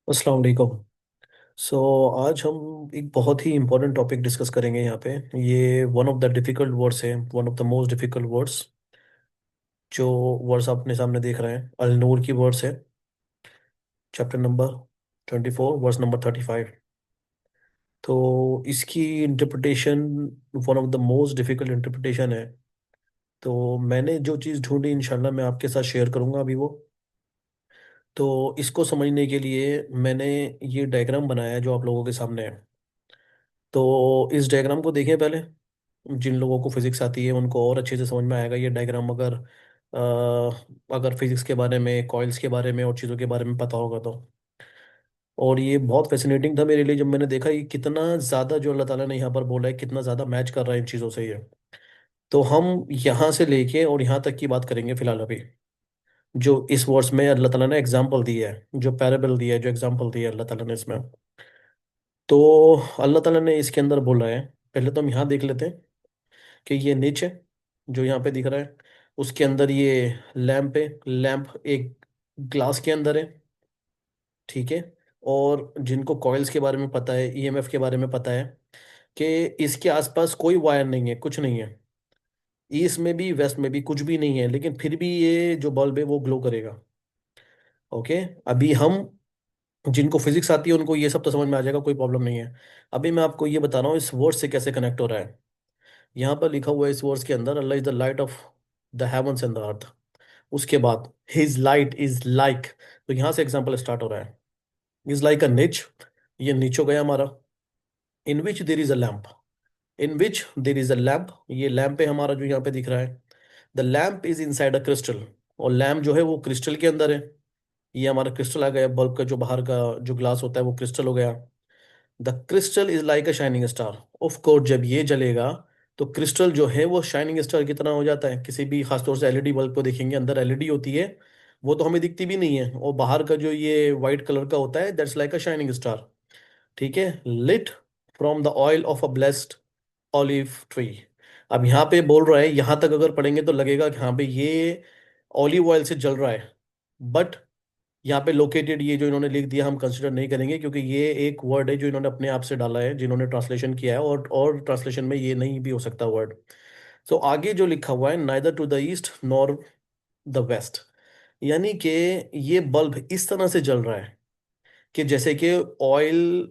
अस्सलाम वालेकुम। सो आज हम एक बहुत ही इम्पोर्टेंट टॉपिक डिस्कस करेंगे यहाँ पे। ये one of the difficult words है, one of the most difficult words. जो वर्ड्स आप अपने सामने देख रहे हैं अल नूर की वर्ड्स है। Chapter number 24 verse number 35। तो इसकी interpretation one of the most difficult interpretation है। तो मैंने जो चीज़ ढूंढी इंशाल्लाह मैं आपके साथ शेयर करूँगा अभी वो। तो इसको समझने के लिए मैंने ये डायग्राम बनाया है जो आप लोगों के सामने है। तो इस डायग्राम को देखें पहले। जिन लोगों को फिजिक्स आती है उनको और अच्छे से समझ में आएगा ये डायग्राम, अगर फिजिक्स के बारे में, कॉइल्स के बारे में और चीज़ों के बारे में पता होगा तो। और ये बहुत फैसिनेटिंग था मेरे लिए जब मैंने देखा ये कितना ज़्यादा जो अल्लाह ताला ने यहाँ पर बोला है कितना ज़्यादा मैच कर रहा है इन चीज़ों से ये। तो हम यहाँ से लेके और यहाँ तक की बात करेंगे फिलहाल अभी। जो इस वर्स में अल्लाह ताला ने एग्जाम्पल दिया है, जो पैराबल दिया है, जो एग्जाम्पल दिया है अल्लाह ताला ने इसमें। तो अल्लाह ताला ने इसके अंदर बोला है, पहले तो हम यहाँ देख लेते हैं कि ये निच है जो यहाँ पे दिख रहा है। उसके अंदर ये लैंप है, लैंप एक ग्लास के अंदर है। ठीक है। और जिनको कॉइल्स के बारे में पता है, ईएमएफ के बारे में पता है कि इसके आसपास कोई वायर नहीं है, कुछ नहीं है। ईस्ट में भी वेस्ट में भी कुछ भी नहीं है, लेकिन फिर भी ये जो बल्ब है वो ग्लो करेगा। ओके। अभी हम जिनको फिजिक्स आती है उनको ये सब तो समझ में आ जाएगा, कोई प्रॉब्लम नहीं है। अभी मैं आपको ये बता रहा हूँ इस वर्ड से कैसे कनेक्ट हो रहा है। यहाँ पर लिखा हुआ है इस वर्स के अंदर, Allah is the light of the heavens and the earth. उसके बाद हिज लाइट इज लाइक, तो यहाँ से एग्जांपल स्टार्ट हो रहा है। इज लाइक अ निच, ये निच हो गया हमारा। In which there is a lamp, in which there is a lamp, ये लैम्प है हमारा जो यहाँ पे दिख रहा है। The lamp is inside a crystal, और लैम्प जो है वो क्रिस्टल के अंदर है। ये हमारा क्रिस्टल आ गया, बल्ब का जो बाहर का जो ग्लास होता है वो क्रिस्टल हो गया। The crystal is like a shining star. Of course जब ये जलेगा तो क्रिस्टल जो है वो शाइनिंग स्टार की तरह हो जाता है। किसी भी खासतौर से एलईडी बल्ब को देखेंगे, अंदर एलईडी होती है, वो तो हमें दिखती भी नहीं है, और बाहर का जो ये वाइट कलर का होता है that's like a shining star. ठीक है। Lit from the oil of a blessed olive tree. अब यहाँ पे बोल रहा है, यहाँ तक अगर पढ़ेंगे तो लगेगा कि हाँ भाई ये ऑलिव ऑयल से जल रहा है। बट यहाँ पे लोकेटेड ये जो इन्होंने लिख दिया हम कंसिडर नहीं करेंगे, क्योंकि ये एक वर्ड है जो इन्होंने अपने आप से डाला है, जिन्होंने ट्रांसलेशन किया है, और ट्रांसलेशन में ये नहीं भी हो सकता वर्ड। सो आगे जो लिखा हुआ है, neither to the east nor the west, यानी कि ये बल्ब इस तरह से जल रहा है कि जैसे कि ऑयल,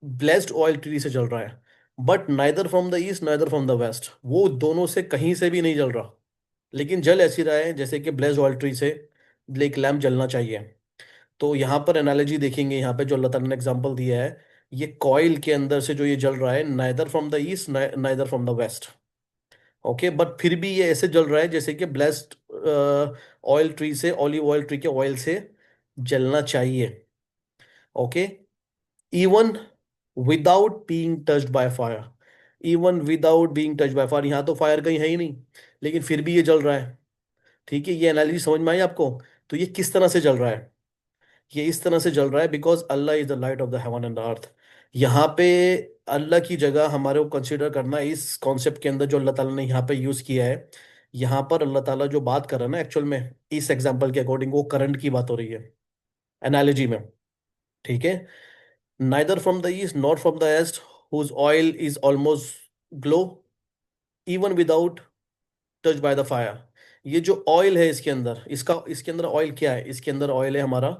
ब्लेस्ड ऑयल ट्री से जल रहा है। But neither from the east neither from the west, वो दोनों से कहीं से भी नहीं जल रहा, लेकिन जल ऐसी रहा है जैसे कि ब्लेस्ड ऑयल ट्री से एक लैम्प जलना चाहिए। तो यहाँ पर एनालॉजी देखेंगे, यहाँ पे जो अल्लाह ताला ने एग्जांपल दिया है, ये कॉइल के अंदर से जो ये जल रहा है, neither from the east neither from the west. Okay. But फिर भी ये ऐसे जल रहा है जैसे कि ब्लेस्ड ऑयल ट्री से, ऑलिव ऑयल ट्री के ऑयल से जलना चाहिए। Okay. Even without being touched by fire, even without being touched by fire, यहाँ तो फायर कहीं है ही नहीं, लेकिन फिर भी ये जल रहा है। ठीक है। ये एनालॉजी समझ में आई आपको? तो ये किस तरह से जल रहा है? ये इस तरह से जल रहा है because Allah is the light of the heaven and the अर्थ। यहाँ पे अल्लाह की जगह हमारे को कंसिडर करना इस कॉन्सेप्ट के अंदर जो अल्लाह ताला ने यहाँ पे यूज किया है। यहाँ पर अल्लाह ताला जो बात कर रहा है ना एक्चुअल में, इस एग्जांपल के अकॉर्डिंग वो करंट की बात हो रही है एनालॉजी में। ठीक है। Neither from the east not from the west, whose oil is almost glow even without touch by the fire. ये जो ऑयल है इसके अंदर, इसका इसके अंदर ऑयल क्या है? इसके अंदर ऑयल है हमारा,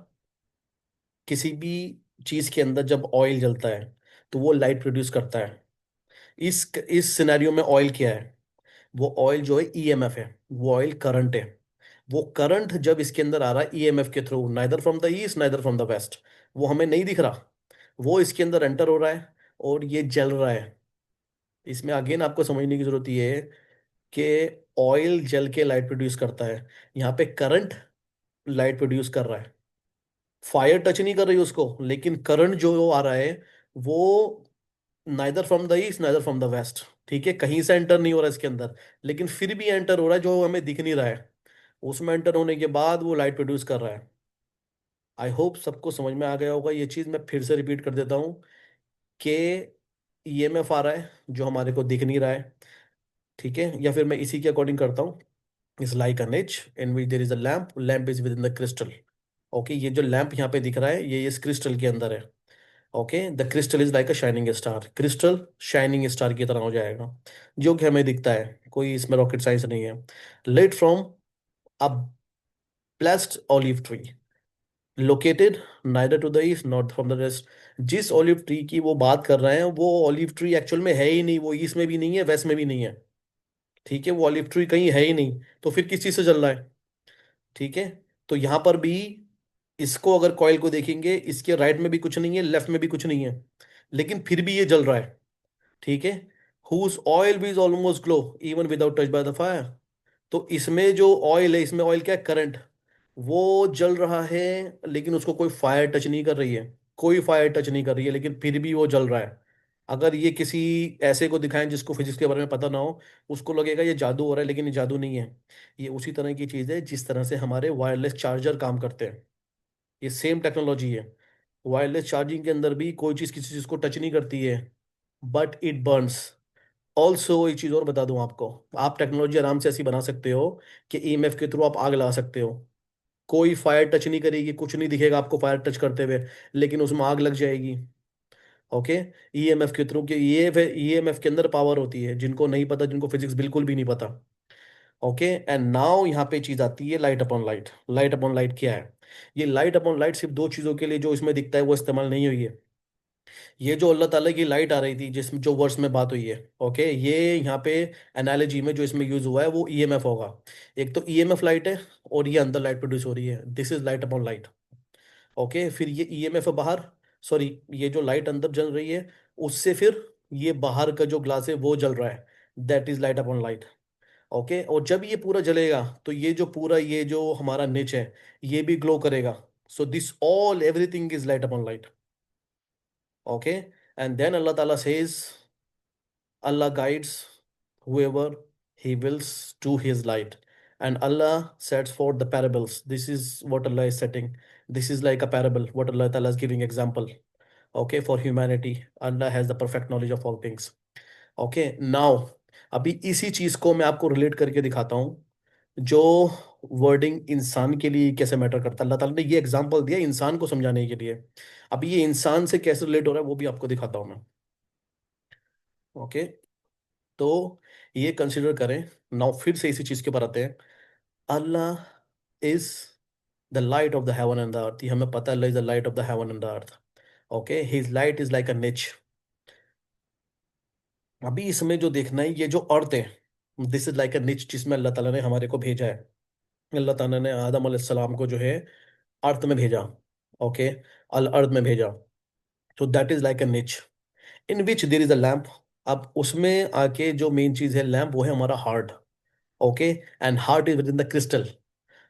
किसी भी चीज के अंदर जब ऑयल जलता है तो वो लाइट प्रोड्यूस करता है। इस सिनेरियो में ऑयल क्या है? वो ऑयल जो है ईएमएफ है, वो ऑयल करंट है। वो करंट जब इसके अंदर आ रहा है ईएमएफ के थ्रू, neither from the east neither from the west, वो हमें नहीं दिख रहा, वो इसके अंदर एंटर हो रहा है और ये जल रहा है। इसमें अगेन आपको समझने की जरूरत ये है कि ऑयल जल के लाइट प्रोड्यूस करता है, यहाँ पे करंट लाइट प्रोड्यूस कर रहा है। फायर टच नहीं कर रही उसको, लेकिन करंट जो आ रहा है वो neither from the east neither from the west. ठीक है। कहीं से एंटर नहीं हो रहा है इसके अंदर, लेकिन फिर भी एंटर हो रहा है जो हमें दिख नहीं रहा है। उसमें एंटर होने के बाद वो लाइट प्रोड्यूस कर रहा है। आई होप सबको समझ में आ गया होगा। ये चीज़ मैं फिर से रिपीट कर देता हूँ कि ईएमएफ आ रहा है जो हमारे को दिख नहीं रहा है। ठीक है। या फिर मैं इसी के अकॉर्डिंग करता हूँ, is like a niche in which there is a lamp, lamp is within the crystal. Okay, ये जो लैंप यहाँ पे दिख रहा है ये इस क्रिस्टल के अंदर है। Okay, the crystal is like a shining star, crystal shining star की तरह हो जाएगा, जो कि हमें दिखता है, कोई इसमें रॉकेट साइंस नहीं है। Lit from a blessed olive tree located neither to the east nor from the west। जिस ऑलिव ट्री की वो बात कर रहे हैं वो ऑलिव ट्री एक्चुअल में है ही नहीं, वो ईस्ट में भी नहीं है वेस्ट में भी नहीं है। ठीक है, वो ऑलिव ट्री कहीं है ही नहीं, तो फिर किस चीज से जल रहा है? ठीक है, तो यहां पर भी इसको अगर कॉइल को देखेंगे, इसके राइट में भी कुछ नहीं है, लेफ्ट में भी कुछ नहीं है, लेकिन फिर भी ये जल रहा है। ठीक है, हुज ऑयल भी is almost glow even without touch by the fire. तो इसमें जो ऑयल है, इसमें ऑयल क्या है, करंट, वो जल रहा है, लेकिन उसको कोई फायर टच नहीं कर रही है, कोई फायर टच नहीं कर रही है, लेकिन फिर भी वो जल रहा है। अगर ये किसी ऐसे को दिखाएं जिसको फिजिक्स के बारे में पता ना हो, उसको लगेगा ये जादू हो रहा है, लेकिन ये जादू नहीं है। ये उसी तरह की चीज़ है जिस तरह से हमारे वायरलेस चार्जर काम करते हैं, ये सेम टेक्नोलॉजी है। वायरलेस चार्जिंग के अंदर भी कोई चीज़ किसी चीज़ को टच नहीं करती है, बट इट बर्न्स। ऑल्सो एक चीज़ और बता दूं आपको, आप टेक्नोलॉजी आराम से ऐसी बना सकते हो कि ईएमएफ के थ्रू आप आग लगा सकते हो, कोई फायर टच नहीं करेगी, कुछ नहीं दिखेगा आपको फायर टच करते हुए, लेकिन उसमें आग लग जाएगी। ओके, ईएमएफ के थ्रू, कि ये ईएमएफ के अंदर पावर होती है, जिनको नहीं पता, जिनको फिजिक्स बिल्कुल भी नहीं पता। ओके, एंड नाउ यहाँ पे चीज आती है light upon light. Light upon light क्या है? ये लाइट अपॉन लाइट सिर्फ दो चीजों के लिए जो इसमें दिखता है वो इस्तेमाल नहीं हुई है। ये जो अल्लाह ताला की लाइट आ रही थी जिसमें जो वर्ड्स में बात हुई है, ओके, ये यहाँ पे एनालॉजी में जो इसमें यूज हुआ है वो ईएमएफ होगा। एक तो ईएमएफ लाइट है, और ये अंदर लाइट प्रोड्यूस हो रही है, this is light upon light. Okay, फिर ये ईएमएफ है बाहर, सॉरी, ये जो लाइट अंदर जल रही है उससे फिर ये बाहर का जो ग्लास है वो जल रहा है, that is light upon light. Okay, और जब ये पूरा जलेगा तो ये जो पूरा ये जो हमारा निच है ये भी ग्लो करेगा। So this all everything is light upon light. Okay, and then Allah ताला says, Allah guides whoever He wills to His light. And Allah sets forth the parables. This is what Allah is setting. This is like a parable, what Allah Ta'ala is giving example. Okay, for humanity. Allah has the perfect knowledge of all things. Okay, now, अभी इसी चीज को मैं आपको relate करके दिखाता हूँ, जो वर्डिंग इंसान के लिए कैसे मैटर करता है। अल्लाह ताला ने ये एग्जांपल दिया इंसान को समझाने के लिए, अभी ये इंसान से कैसे रिलेट हो रहा है वो भी आपको दिखाता हूँ मैं। ओके, तो ये कंसिडर करें, नाउ फिर से इसी चीज के ऊपर आते हैं। Allah is the light of the heaven and the earth, ये हमें पता है, Allah is the light of the heaven and the earth. Okay, his light is like a niche. अभी इसमें जो देखना है, ये जो अर्थ है, दिस इज लाइक अ निच जिसमें अल्लाह ताला ने हमारे को भेजा है। अल्लाह ताला ने आदम अलैहिस्सलाम को जो है अर्थ में भेजा। ओके, अल अर्थ में भेजा, तो that is like a niche in which there is a lamp. अब उसमें आके जो मेन चीज है लैम्प, वो है हमारा heart. Okay, and heart is within the crystal.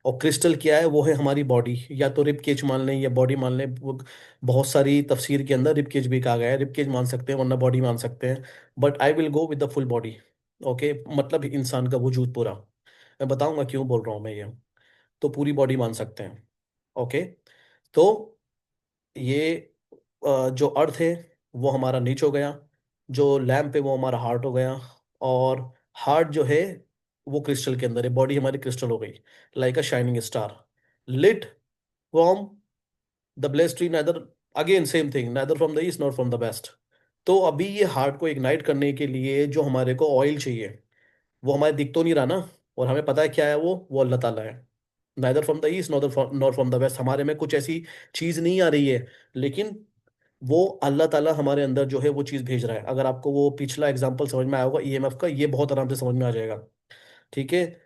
और क्रिस्टल क्या है? वो है हमारी बॉडी, या तो रिब केज मान लें या बॉडी मान लें, बहुत सारी तफसीर के अंदर रिब केज भी कहा गया है, रिब केज मान सकते हैं वरना बॉडी मान सकते हैं, but I will go with the full body. Okay, मतलब इंसान का वजूद पूरा, मैं बताऊंगा क्यों बोल रहा हूँ मैं ये, तो पूरी बॉडी मान सकते हैं। ओके, तो ये जो अर्थ है वो हमारा नीच हो गया, जो लैम्प है वो हमारा हार्ट हो गया, और हार्ट जो है वो क्रिस्टल के अंदर है, बॉडी हमारी क्रिस्टल हो गई, like a shining star lit from the blessed tree neither, again same thing, neither from the east not from the west. तो अभी ये हार्ट को इग्नाइट करने के लिए जो हमारे को ऑयल चाहिए, वो हमारे दिख तो नहीं रहा ना, और हमें पता है क्या है, वो अल्लाह ताला है। Neither from the east not from the west, हमारे में कुछ ऐसी चीज नहीं आ रही है, लेकिन वो अल्लाह ताला हमारे अंदर जो है वो चीज़ भेज रहा है। अगर आपको वो पिछला एग्जांपल समझ में आया होगा ईएमएफ का, ये बहुत आराम से समझ में आ जाएगा। ठीक है,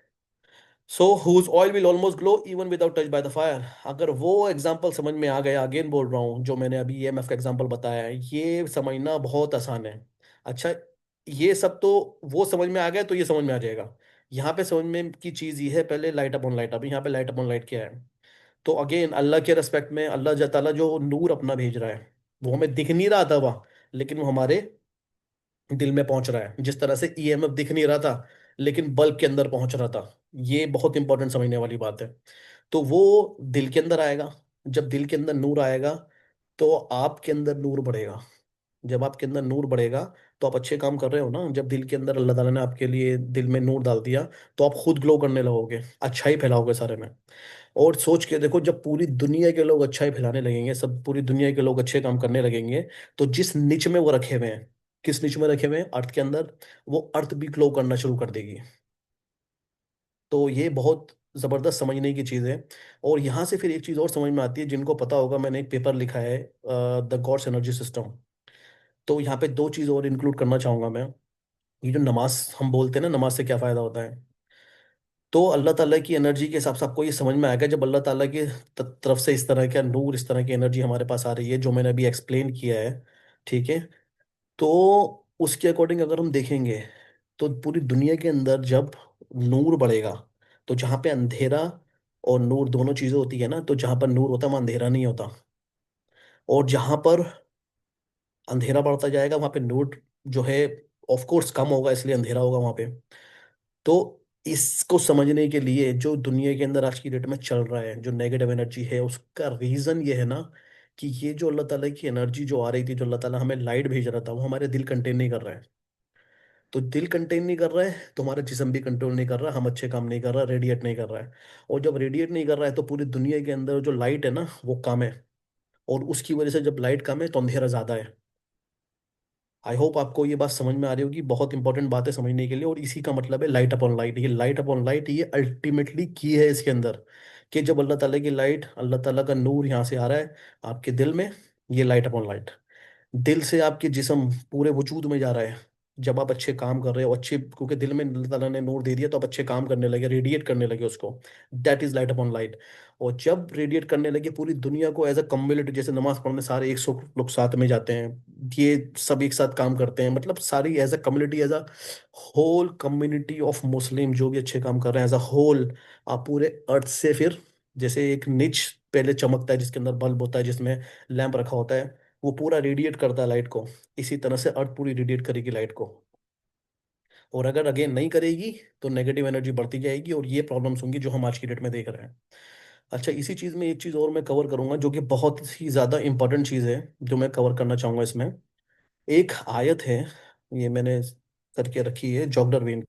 so whose oil will almost glow even without touch by the fire. अगर वो एग्जांपल समझ में आ गया, अगेन बोल रहा हूँ, जो मैंने अभी ईएमएफ का एग्जांपल बताया है, ये समझना बहुत आसान है। अच्छा, ये सब तो वो समझ में आ गया तो ये समझ में आ जाएगा। यहाँ पे समझ में की चीज़ ये है, पहले लाइट अपॉन लाइट। अभी यहाँ पे लाइट अपॉन लाइट क्या है? तो अगेन अल्लाह के रेस्पेक्ट में, अल्लाह ताला जो नूर अपना भेज रहा है, वो हमें दिख नहीं रहा था वहाँ, लेकिन वो हमारे दिल में पहुंच रहा है, जिस तरह से ईएमएफ दिख नहीं रहा था लेकिन बल्ब के अंदर पहुंच रहा था। ये बहुत इंपॉर्टेंट समझने वाली बात है। तो वो दिल के अंदर आएगा, जब दिल के अंदर नूर आएगा तो आपके अंदर नूर बढ़ेगा, जब आपके अंदर नूर बढ़ेगा तो आप अच्छे काम कर रहे हो ना। जब दिल के अंदर अल्लाह ताला ने आपके लिए दिल में नूर डाल दिया, तो आप खुद ग्लो करने लगोगे, अच्छाई फैलाओगे सारे में। और सोच के देखो, जब पूरी दुनिया के लोग अच्छाई फैलाने लगेंगे, सब पूरी दुनिया के लोग अच्छे काम करने लगेंगे, तो जिस निच में वो रखे हुए हैं, किस निच में रखे हुए हैं, अर्थ के अंदर, वो अर्थ भी ग्लो करना शुरू कर देगी। तो ये बहुत जबरदस्त समझने की चीज है। और यहाँ से फिर एक चीज और समझ में आती है, जिनको पता होगा, मैंने एक पेपर लिखा है, द गॉड्स एनर्जी सिस्टम। तो यहाँ पे दो चीज और इंक्लूड करना चाहूंगा मैं। ये जो नमाज हम बोलते हैं ना, नमाज से क्या फायदा होता है। तो अल्लाह ताला की एनर्जी के हिसाब से आपको ये समझ में आएगा, जब अल्लाह ताला की तरफ से इस तरह का नूर, इस तरह की एनर्जी हमारे पास आ रही है, जो मैंने अभी एक्सप्लेन किया है, ठीक है। तो उसके अकॉर्डिंग अगर हम देखेंगे, तो पूरी दुनिया के अंदर जब नूर बढ़ेगा, तो जहाँ पे अंधेरा और नूर दोनों चीजें होती है ना, तो जहाँ पर नूर होता है वहाँ अंधेरा नहीं होता। और जहाँ पर अंधेरा बढ़ता जाएगा, वहाँ पे नूर जो है ऑफ कोर्स कम होगा, इसलिए अंधेरा होगा वहाँ पे। तो इसको समझने के लिए, जो दुनिया के अंदर आज की डेट में चल रहा है, जो नेगेटिव एनर्जी है, उसका रीजन ये है ना, कि ये जो अल्लाह ताला की एनर्जी जो आ रही थी, जो अल्लाह ताला हमें लाइट भेज रहा था, वो हमारे दिल कंटेन नहीं कर रहा है। तो दिल कंटेन नहीं कर रहा है, तो हमारा जिस्म भी कंट्रोल नहीं कर रहा, हम अच्छे काम नहीं कर रहा, रेडिएट नहीं कर रहा है। और जब रेडिएट नहीं कर रहा है, तो पूरी दुनिया के अंदर जो लाइट है ना, वो कम है। और उसकी वजह से जब लाइट कम है, तो अंधेरा ज्यादा है। आई होप आपको ये बात समझ में आ रही होगी, बहुत इंपॉर्टेंट बात है समझने के लिए। और इसी का मतलब है लाइट अपॉन लाइट। ये लाइट अपॉन लाइट, ये अल्टीमेटली की है इसके अंदर, कि जब अल्लाह ताला की लाइट, अल्लाह ताला का नूर यहाँ से आ रहा है आपके दिल में, ये लाइट अपॉन लाइट। दिल से आपके जिस्म पूरे वजूद में जा रहा है। जब आप अच्छे काम कर रहे हो, अच्छे, क्योंकि दिल में अल्लाह ताला ने नूर दे दिया, तो आप अच्छे काम करने लगे, रेडिएट करने लगे उसको। That is light upon light. और जब रेडिएट करने लगे पूरी दुनिया को, एज अ कम्युनिटी, जैसे नमाज पढ़ने सारे 100 लोग साथ में जाते हैं, ये सब एक साथ काम करते हैं, मतलब सारी as a community, as a whole community of Muslim, जो भी अच्छे काम कर रहे हैं एज अ होल, आप पूरे अर्थ से फिर, जैसे एक निच पहले चमकता है जिसके अंदर बल्ब होता है, जिसमें लैंप रखा होता है, वो पूरा रेडिएट करता है लाइट को। इसी तरह से अर्थ पूरी रेडिएट करेगी लाइट को। और अगर अगेन नहीं करेगी, तो नेगेटिव एनर्जी बढ़ती जाएगी, और ये प्रॉब्लम्स होंगी जो हम आज की डेट में देख रहे हैं। अच्छा, इसी चीज में एक चीज और मैं कवर करूंगा, जो कि बहुत ही ज्यादा इंपॉर्टेंट चीज है, जो मैं कवर करना चाहूंगा इसमें। एक आयत है, ये मैंने करके रखी है जॉगडर वेन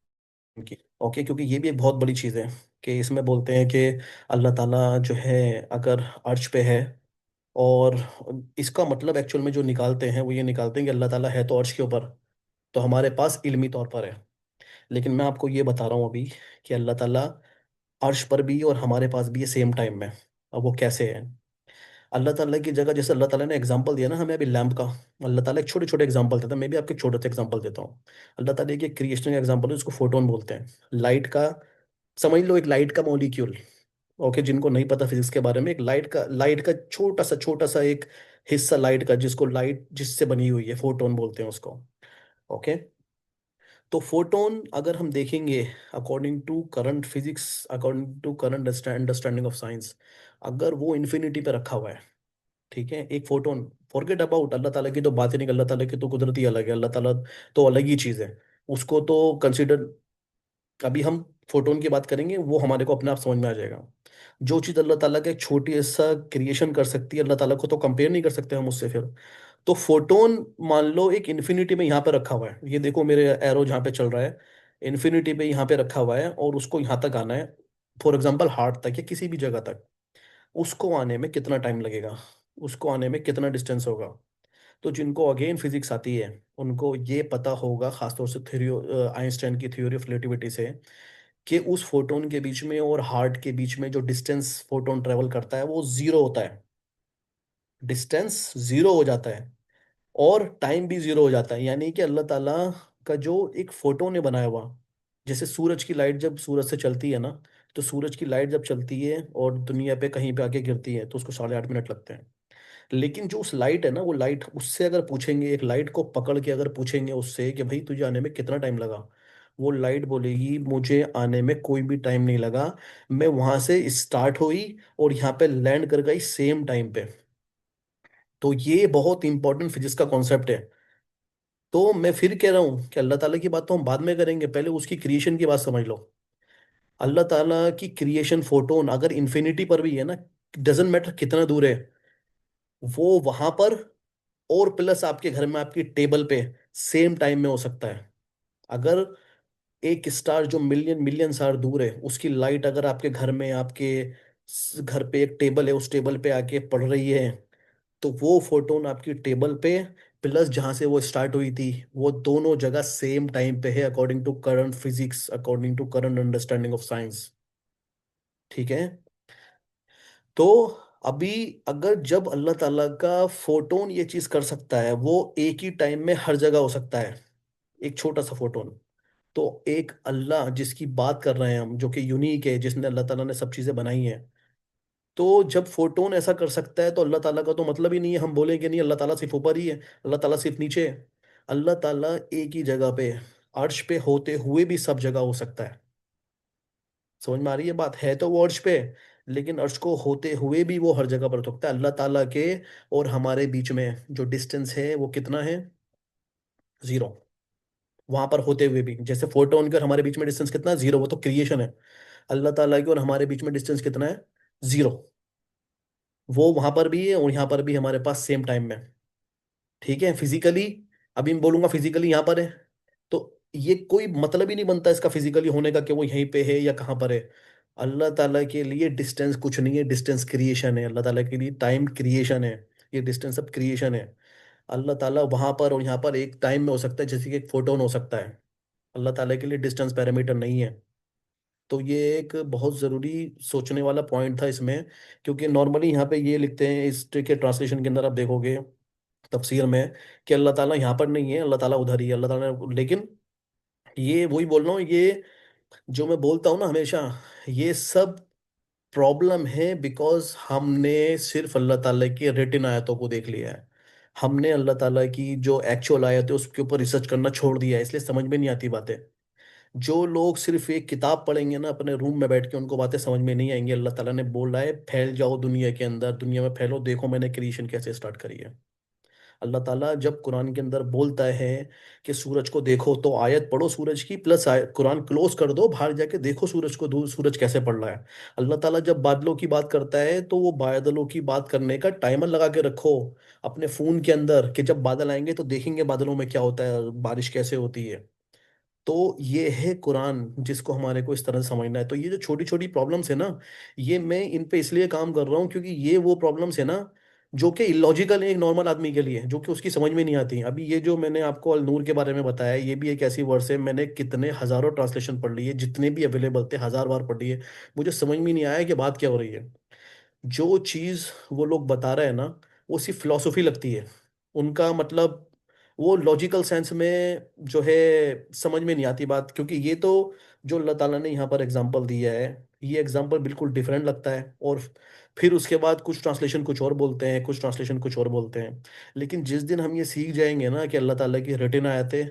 की। ओके, क्योंकि ये भी एक बहुत बड़ी चीज है, कि इसमें बोलते हैं कि अल्लाह ताला जो है, अगर अर्श पे है, और इसका मतलब एक्चुअल में जो निकालते हैं, वो ये निकालते हैं कि अल्लाह ताला है तो अर्श के ऊपर, तो हमारे पास इल्मी तौर पर है। लेकिन मैं आपको ये बता रहा हूँ अभी, कि अल्लाह ताला अर्श पर भी और हमारे पास भी है सेम टाइम में। अब वो कैसे है? अल्लाह ताला की जगह, जैसे अल्लाह ताला ने एग्जांपल दिया ना हमें अभी लैम्प का, अल्लाह ताला एक छोटे छोटे एग्जांपल देता है। मैं भी आपके छोटे से एग्जांपल देता हूँ। अल्लाह ताला की एक क्रिएशन का एग्जांपल है, उसको फोटोन बोलते हैं, लाइट का। समझ लो एक लाइट का मॉलिक्यूल। ओके, जिनको नहीं पता फिजिक्स के बारे में, एक लाइट का छोटा सा एक हिस्सा लाइट का, जिसको लाइट जिससे बनी हुई है, फोटोन बोलते हैं उसको। ओके। तो फोटोन अगर हम देखेंगे, according to current physics, according to current understanding of science, अगर वो इन्फिनिटी पे रखा हुआ है, ठीक है, एक फोटोन, फॉरगेट अबाउट अल्लाह ताला की तो बात ही नहीं, अल्लाह ताला की तो कुदरत ही अलग है, अल्लाह ताला तो अलग ही चीज है। उसको तो कंसिडर, अभी हम फोटोन की बात करेंगे, वो हमारे को अपने आप समझ में आ जाएगा। जो चीज अल्लाह ताला का एक छोटी सा क्रिएशन कर सकती है, अल्लाह ताला को तो कंपेयर नहीं कर सकते हम उससे फिर। तो फोटोन, मान लो एक इन्फिनिटी में यहाँ पे रखा हुआ है, ये देखो मेरे एरो जहाँ पे चल रहा है, इन्फिनिटी पे यहाँ पे रखा हुआ है, और उसको यहाँ तक आना है, फॉर एग्जाम्पल हार्ट तक या किसी भी जगह तक, उसको आने में कितना टाइम लगेगा, उसको आने में कितना डिस्टेंस होगा। तो जिनको अगेन फिजिक्स आती है, उनको ये पता होगा, खासतौर से थ्योरी, आइंस्टाइन की थ्योरी ऑफ रिलेटिविटी से, कि उस फोटोन के बीच में और हार्ट के बीच में जो डिस्टेंस फोटोन ट्रेवल करता है, वो जीरो होता है। डिस्टेंस जीरो हो जाता है, और टाइम भी जीरो हो जाता है। यानी कि अल्लाह ताला का जो एक फोटोन ने बनाया हुआ, जैसे सूरज की लाइट जब सूरज से चलती है ना, तो सूरज की लाइट जब चलती है और दुनिया पे कहीं पे आके गिरती है, तो उसको 8.5 मिनट लगते हैं। लेकिन जो उस लाइट है ना, वो लाइट, उससे अगर पूछेंगे, एक लाइट को पकड़ के अगर पूछेंगे उससे कि भाई तुझे आने में कितना टाइम लगा, वो लाइट बोलेगी मुझे आने में कोई भी टाइम नहीं लगा, मैं वहां से स्टार्ट हुई और यहाँ पे लैंड कर गई सेम टाइम पे। तो ये बहुत इंपॉर्टेंट फिजिक्स का कॉन्सेप्ट है। तो मैं फिर कह रहा हूँ कि अल्लाह ताला की बात तो हम बाद में करेंगे, पहले उसकी क्रिएशन की बात समझ लो। अल्लाह ताला की क्रिएशन, फोटोन अगर इन्फिनिटी पर भी है ना, डजेंट मैटर कितना दूर है, वो वहां पर, और प्लस आपके घर में आपकी टेबल पे, सेम टाइम में हो सकता है। अगर एक स्टार जो मिलियन मिलियन साल दूर है, उसकी लाइट अगर आपके घर में, आपके घर पे एक टेबल है, उस टेबल पे आके पड़ रही है, तो वो फोटोन आपकी टेबल पे प्लस जहां से वो स्टार्ट हुई थी, वो दोनों जगह सेम टाइम पे है, according to current physics, according to current understanding of science. ठीक है। तो अभी अगर जब अल्लाह ताला का फोटोन ये चीज कर सकता है, वो एक ही टाइम में हर जगह हो सकता है, एक छोटा सा फोटोन, तो एक अल्लाह जिसकी बात कर रहे हैं हम, जो कि यूनिक है, जिसने अल्लाह ताला ने सब चीजें बनाई हैं, तो जब फोटोन ऐसा कर सकता है तो अल्लाह ताला का तो मतलब ही नहीं है हम बोलेंगे नहीं अल्लाह ताला सिर्फ ऊपर ही है, अल्लाह ताला सिर्फ नीचे है। अल्लाह ताला एक ही जगह पे, अर्श पे होते हुए भी सब जगह हो सकता है। समझ में आ रही है बात? है तो वो अर्श पे, लेकिन अर्श को होते हुए भी वो हर जगह पर हो सकता है। अल्लाह ताला के और हमारे बीच में जो डिस्टेंस है वो कितना है? जीरो। वहां पर होते हुए भी, जैसे फोटोन के और हमारे बीच में डिस्टेंस कितना है? जीरो, वो तो क्रिएशन है। अल्लाह ताला के और हमारे बीच में डिस्टेंस कितना है? जीरो। वो वहां पर भी है और यहाँ पर भी हमारे पास सेम टाइम में। ठीक है, फिजिकली, अभी मैं बोलूंगा फिजिकली यहाँ पर है, तो ये कोई मतलब ही नहीं बनता इसका फिजिकली होने का कि वो यहीं पे है या कहाँ पर है। अल्लाह ताला के लिए डिस्टेंस कुछ नहीं है, डिस्टेंस क्रिएशन है। अल्लाह ताला के लिए टाइम क्रिएशन है, ये डिस्टेंस सब क्रिएशन है। अल्लाह ताला वहां पर और यहाँ पर एक टाइम में हो सकता है, जैसे कि एक फोटोन हो सकता है। अल्लाह ताला के लिए डिस्टेंस पैरामीटर नहीं है। तो ये एक बहुत ज़रूरी सोचने वाला पॉइंट था इसमें, क्योंकि नॉर्मली यहाँ पे ये लिखते हैं, इस के ट्रांसलेशन के अंदर आप देखोगे तफसीर में, कि अल्लाह ताला यहाँ पर नहीं है, अल्लाह ताला उधर ही है, अल्लाह ताला। लेकिन ये वही बोल रहा हूँ, ये जो मैं बोलता हूँ ना हमेशा, ये सब प्रॉब्लम है बिकॉज हमने सिर्फ अल्लाह ताला की रिटिन आयतों को देख लिया है। हमने अल्लाह ताला की जो एक्चुअल आयत है उसके ऊपर रिसर्च करना छोड़ दिया है, इसलिए समझ में नहीं आती बातें। जो लोग सिर्फ एक किताब पढ़ेंगे ना अपने रूम में बैठ के, उनको बातें समझ में नहीं आएंगी। अल्लाह ताला ने बोल रहा है फैल जाओ दुनिया के अंदर, दुनिया में फैलो, देखो मैंने क्रिएशन कैसे स्टार्ट करी है। अल्लाह ताला जब कुरान के अंदर बोलता है कि सूरज को देखो, तो आयत पढ़ो सूरज की, प्लस कुरान क्लोज कर दो, बाहर जाके देखो सूरज को, दूर सूरज कैसे पड़ रहा है। अल्लाह ताला जब बादलों की बात करता है, तो वो बादलों की बात करने का टाइमर लगा के रखो अपने फोन के अंदर, कि जब बादल आएंगे तो देखेंगे बादलों में क्या होता है, बारिश कैसे होती है। तो ये है कुरान, जिसको हमारे को इस तरह से समझना है। तो ये जो छोटी छोटी प्रॉब्लम्स है ना, ये मैं इन पे इसलिए काम कर रहा हूँ क्योंकि ये वो प्रॉब्लम्स है ना जो कि इलॉजिकल है एक नॉर्मल आदमी के लिए, जो कि उसकी समझ में नहीं आती। अभी ये जो मैंने आपको अल नूर के बारे में बताया, ये भी एक ऐसी वर्ड्स है, मैंने कितने हजारों ट्रांसलेशन पढ़ लिए, जितने भी अवेलेबल थे 1000 बार पढ़ लिए, मुझे समझ में नहीं आया कि बात क्या हो रही है। जो चीज वो लोग बता रहे हैं ना, वो सिर्फ फिलॉसफी लगती है, उनका मतलब वो लॉजिकल सेंस में जो है समझ में नहीं आती बात। क्योंकि ये तो जो अल्लाह ताला ने यहाँ पर एग्जांपल दिया है, ये एग्जांपल बिल्कुल डिफरेंट लगता है। और फिर उसके बाद कुछ ट्रांसलेशन कुछ और बोलते हैं, कुछ ट्रांसलेशन कुछ और बोलते हैं। लेकिन जिस दिन हम ये सीख जाएंगे ना कि अल्लाह ताला की रिटन आयतें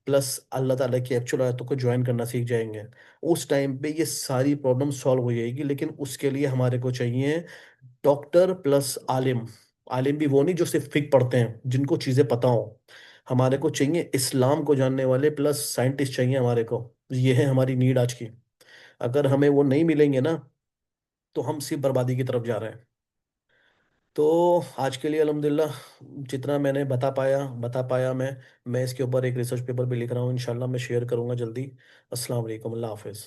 प्लस अल्लाह ताला की एक्चुअल आयतों को ज्वाइन करना सीख जाएंगे, उस टाइम पे ये सारी प्रॉब्लम सॉल्व हो जाएगी। लेकिन उसके लिए हमारे को चाहिए डॉक्टर प्लस आलिम। आलिम भी वो नहीं जो सिर्फ फिक पढ़ते हैं, जिनको चीज़ें पता हो। हमारे को चाहिए इस्लाम को जानने वाले प्लस साइंटिस्ट चाहिए हमारे को। ये है हमारी नीड आज की। अगर हमें वो नहीं मिलेंगे ना, तो हम सिर्फ बर्बादी की तरफ जा रहे हैं। तो आज के लिए अल्हम्दुलिल्लाह जितना मैंने बता पाया मैं इसके ऊपर एक रिसर्च पेपर भी लिख रहा हूँ, इंशाल्लाह मैं शेयर करूँगा जल्दी। अस्सलाम वालेकुम, अल्लाह हाफिज़।